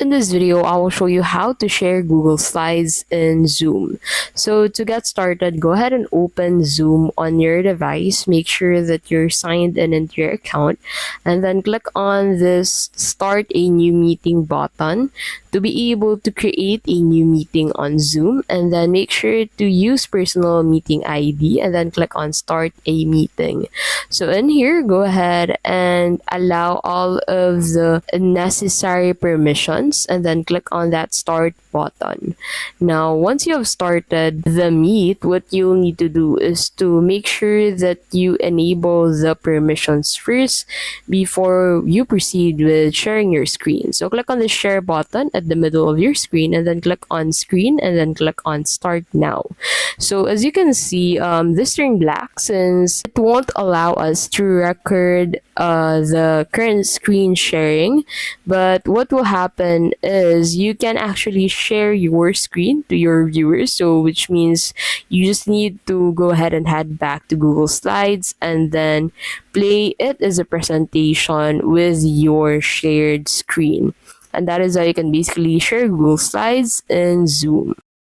in this video, I will show you how to share Google Slides in Zoom. So to get started, go ahead and open Zoom on your device. Make sure that you're signed in into your account, and then click on this Start a New Meeting button to be able to create a new meeting on Zoom, and then make sure to use personal meeting ID and then click on Start a Meeting. So in here, go ahead and allow all of the necessary permissions and then click on that Start button. Now, once you have started the Meet, what you'll need to do is to make sure that you enable the permissions first before you proceed with sharing your screen. So click on the Share button at the middle of your screen and then click on Screen and then click on Start Now. So as you can see, this turned black since it won't allow us to record the current screen sharing. But what will happen is you can actually share your screen to your viewers. So which means you just need to go ahead and head back to Google Slides and then play it as a presentation with your shared screen. And that is how you can basically share Google Slides in Zoom.